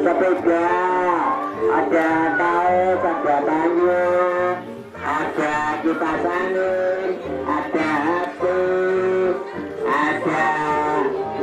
Sepeda, ada kaos, ada payung, ada kipas angin, ada HP, ada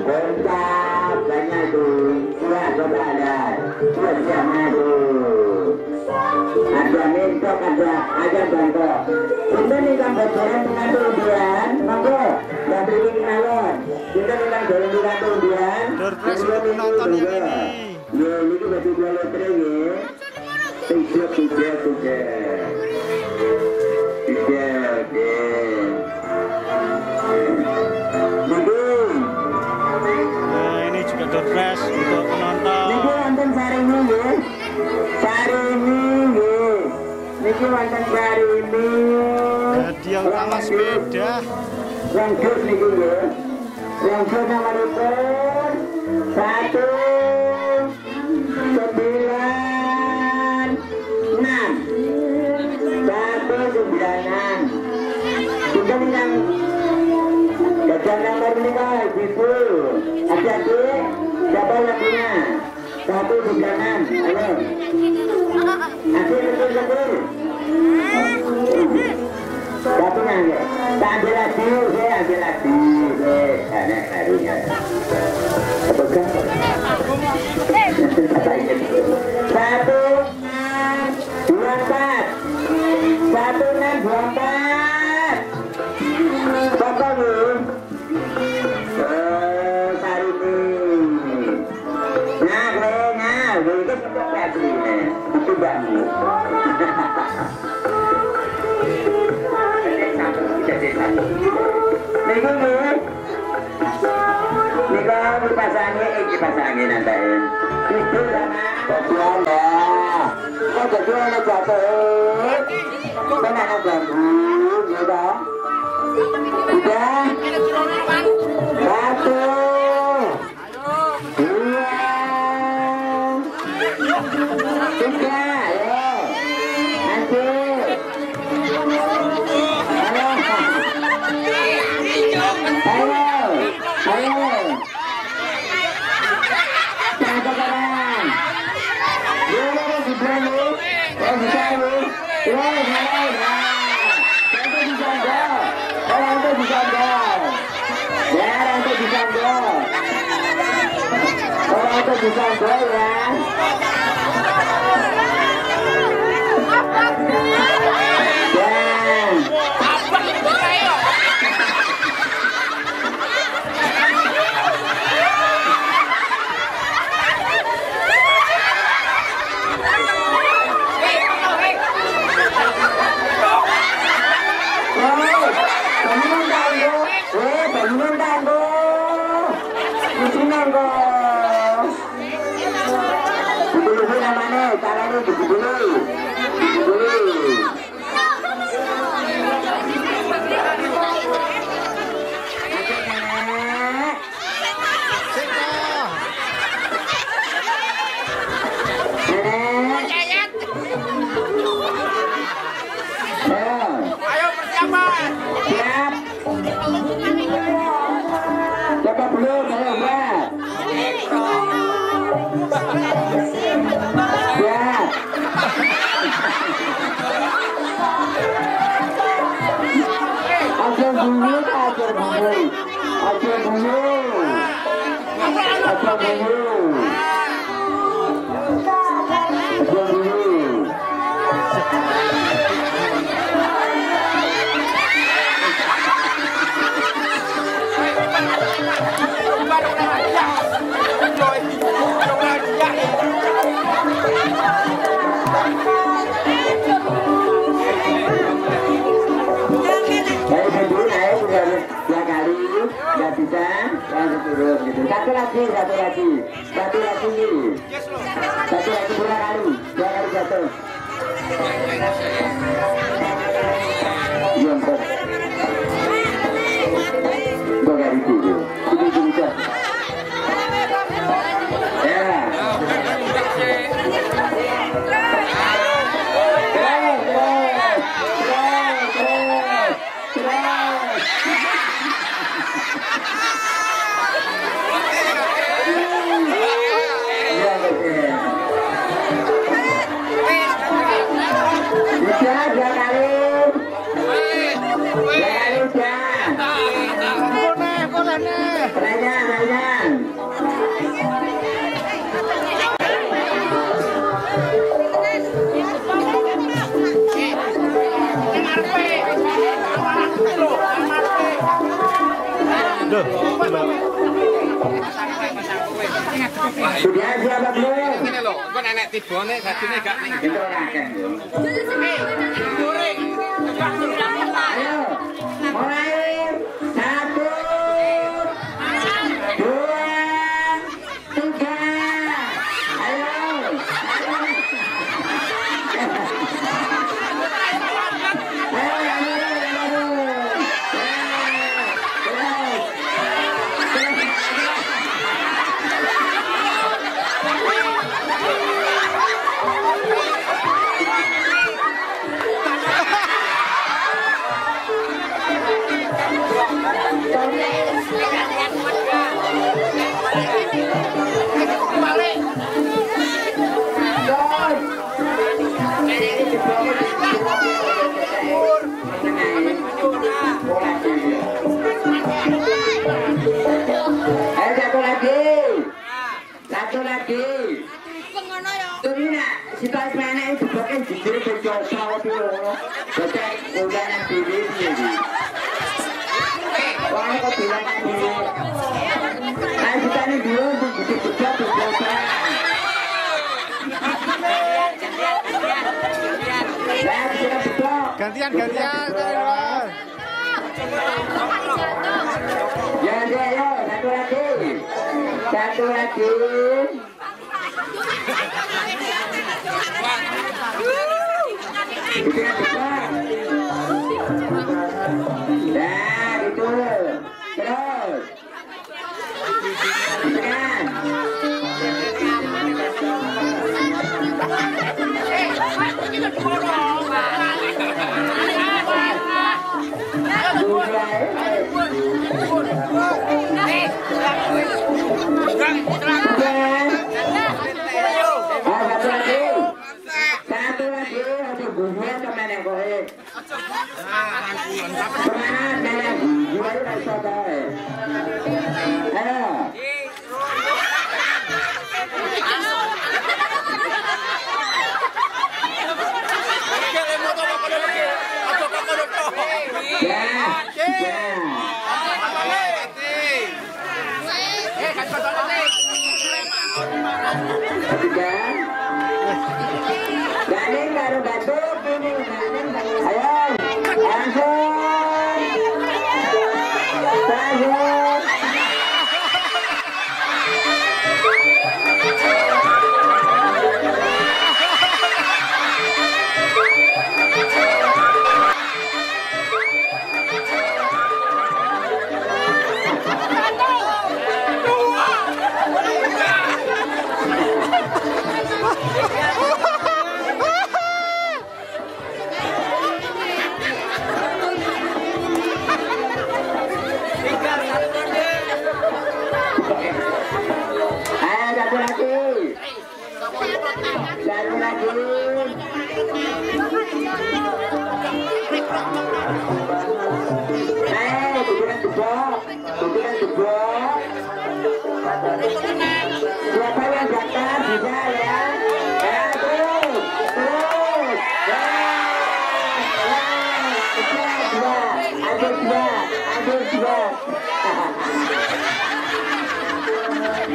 boncap, banyak tuh. Ya, coba ada. Bersama tuh. Ada mintok, ada bangkok. Kita nih kan bocoran mengatur undian, monggo. Dan beri kenalan. Kita nih kan jalan di kantor undian. Penonton ini. Ya, ini bagi dua lotre ya. Tiga. Nah, ini juga door prize untuk penonton. Niki wonten sarimi nggih. Sarimi nggih. Niki wonten sarimi. Hadiah utama sepeda. Rangkut niki nggih. Rangkut nomoripun 196. Kita bilang gajah nomor lima ibu. Hati-hati, siapa yang punya? 196. Ayo. Betul. Satu nangge. Tak ambil lagi, saya ambil lagi. Anak harinya. Apakah? 1624. Bapak nih. Sarimi. Nah, itu apa sih? Itu banget. Niku dipasangin nantain. Itu sama bagian ya. Kok bagian jatuh? Kenapa ganggu? Udah. Satu. Dua. Tiga. Ya. Nanti. Bisa goyang. Caranya gitu dulu. Ayo persiapan. Siap. Coba belum, ayo Mbak. turun gitu. Satu lagi. Satu lagi dua kali jatuh. Jongkok. Bukan itu. Ini. Ya. Sudah siapa belum? Ini loh, kok nenek tibone gadine gak ning. Itu akeh. Ayo, mulai 1, 2, 3. Ayo. Satu lagi. Turina, si pas mana itu pakai jujur berjasa dulu. Betul, undangan TV ini. Wah, kok bilang dulu. Nah, kita ini dulu berjasa berjasa. Gantian. Ya, satu lagi. Itu yang besar. Nah, itu. Terus. Tekan. Satu lagi, aduh bunyi kemana kowe? Semangat kalian, gimana rasa kowe? Ayo. Ganing baru batuk ini. Ayo, langsung. Siapa yang datang bisa ya? Terus.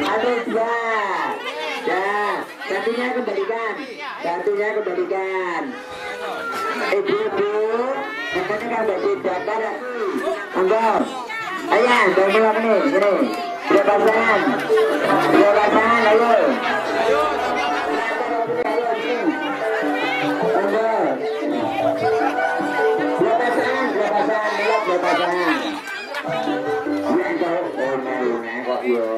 Ada dua. Ya, satunya kembalikan. Ibu-ibu, katanya kan tidak ada. Anggap. Ayo, tunggu apa nih? Gini. Dua pasangan, ayo. Dua pasangan. Yang jauh, oh nah kok yo.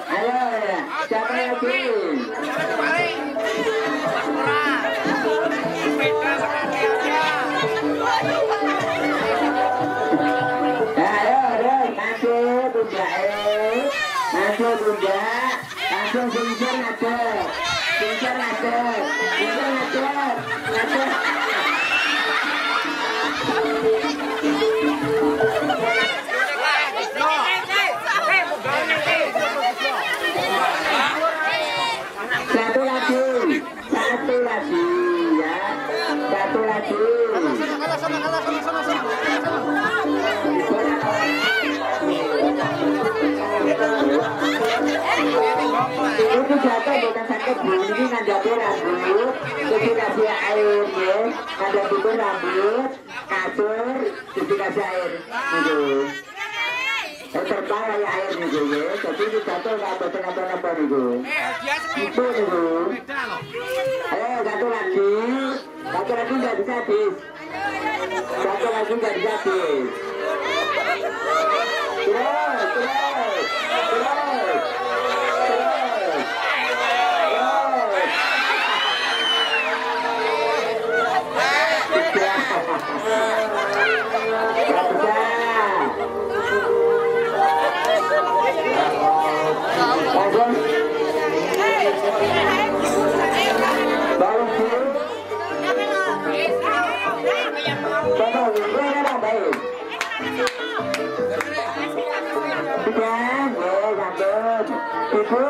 Ayo ya, siapa yang langsung cincin satu lagi ya, satu lagi. Itu jatuh bukan sakit bu, ini ngadapin rambut, terus kasih air ya, ngadapin rambut, kasur, terus kasih air, gitu. Terbang kayak air gitu ya, jadi itu jatuh nggak betul-betul gitu. Itu gitu. Ayo satu lagi nggak bisa habis. Satu lagi nggak bisa habis. Terus. Ibu,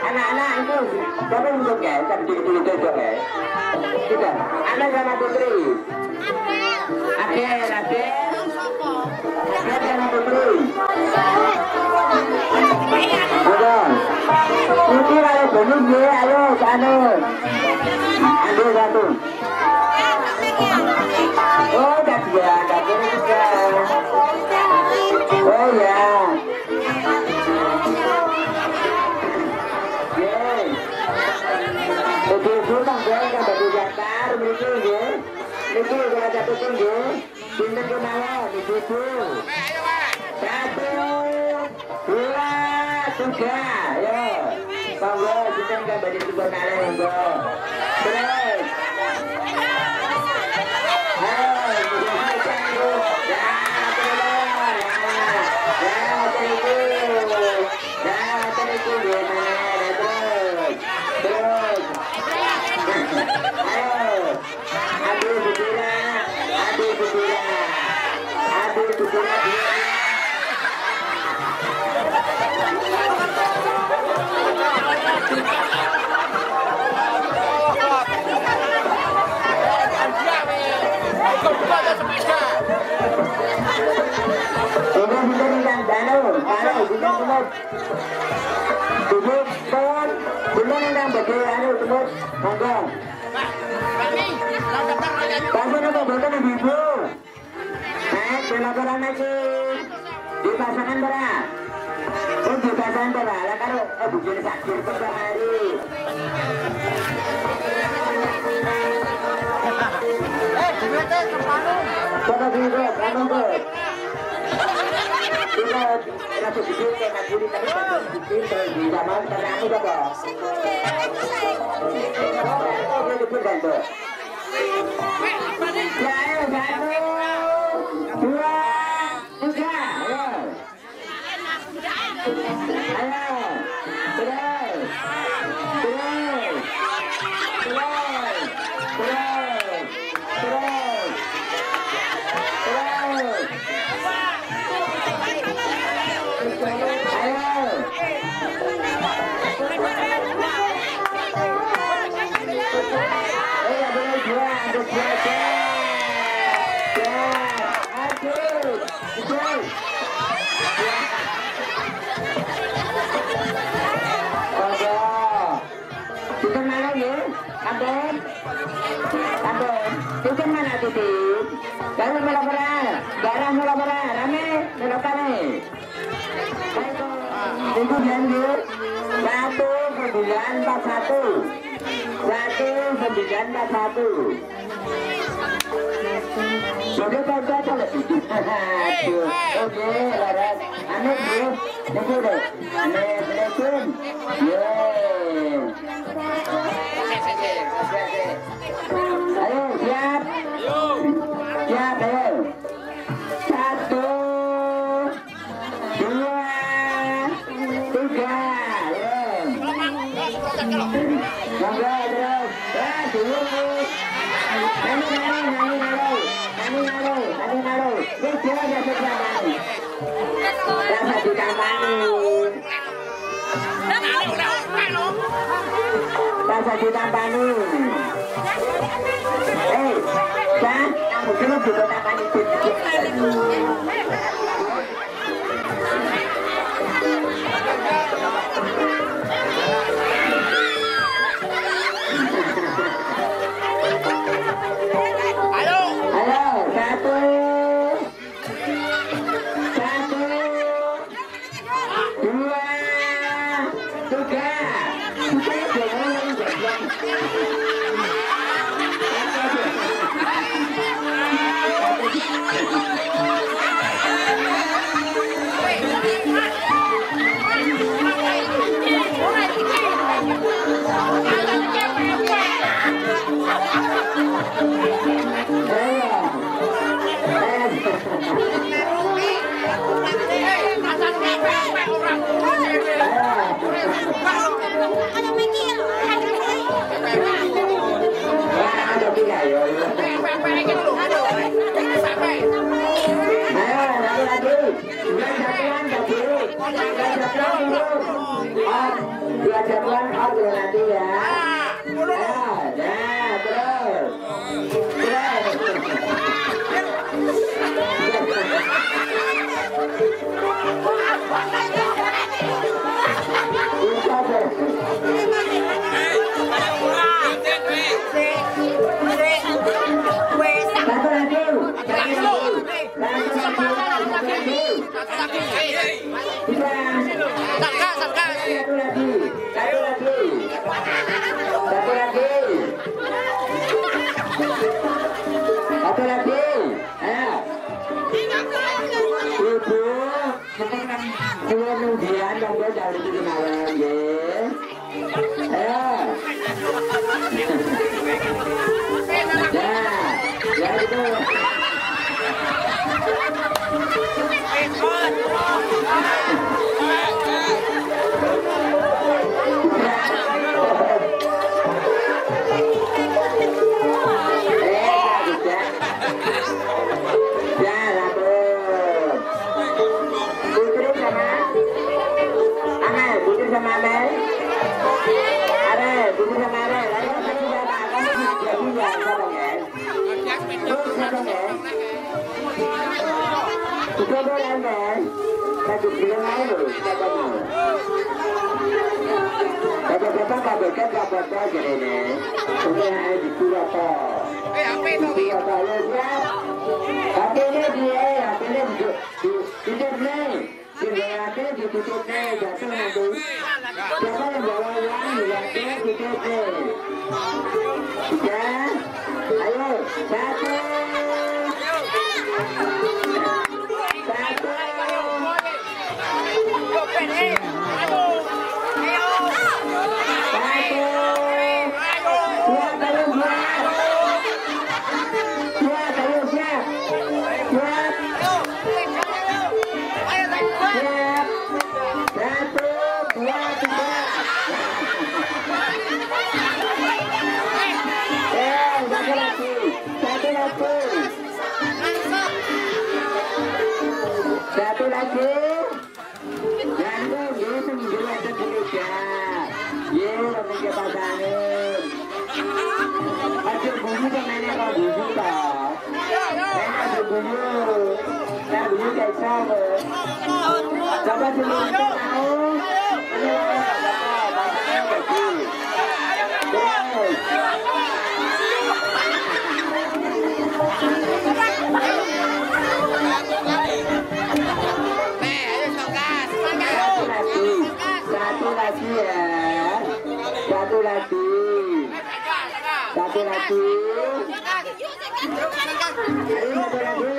anak-anak itu, siapa yang untuk ya? Kan dulu cocok ya? Kita, anak sama putri. Akhir sama putri. Udah. Ini kalau bonus ya, ayo ke anu. Ambil satu. Oh, kasihan, oh ya. Ibu mangga kan bagi Jakarta, mriki nggih. Niki kula catetin nggih. Pinten kemawon Ibu. 1, 2, 3. Ayo. Monggo pinten kan bagi Ibu kalih monggo. Terus. Dipasangkan berat. Oh, dipasangkan berat. Lah karo bujune sakit per hari. Duitnya kepanu. Coba dulu, kanu tuh. Kita rasa dikit kayak gini tapi kan dikit terus di zaman karena aku coba. Oh, dia dikit kan tuh. Ya, ayo, 1, 2, 3. Tunggu janji. 1941. 1941. Sudah baca coba. Oke, laras. Aneh bro. Tunggu deh. Aneh berikut. Yeay. Ayo siap. Siap ayo. 1, 2, 3. Monggo terus. Dulu. Rasa ditampani. Kamu dulu juga tampani. Ayo, 1, 2, 3. Dua jadwal out dulu nanti ya. Terus. Satu lagi. Ayo. Ibu, kemudian monggo dari sini malam ya. Ayo. Ya itu. Sama Mel, ada buku sama Mel, lalu kita makan kita boleh Mel, satu bilang aja, kita mau. Bapak kabarkan dapat aja ini, sudah di Purwokerto. Purwokerto siap. Tapi ini dia, tapi ini hidup nih. Dibayarkan ditutup nih, jatuh nanti. Siapa yang bawa uang dibayarkan ditutup nih. Tiga, ayo, 1. Satu lagi. Jangan gitu menjelaskan Indonesia. Ye, kita pasangin. Aduh bunyi kan mainnya kalau bunyi toh. Mainnya bunyi. Nah bunyi kayak sama. Coba sebelum kita tahu. Ini pasangnya begini. Terus. lagi. Satu lagi. Ayo satu lagi.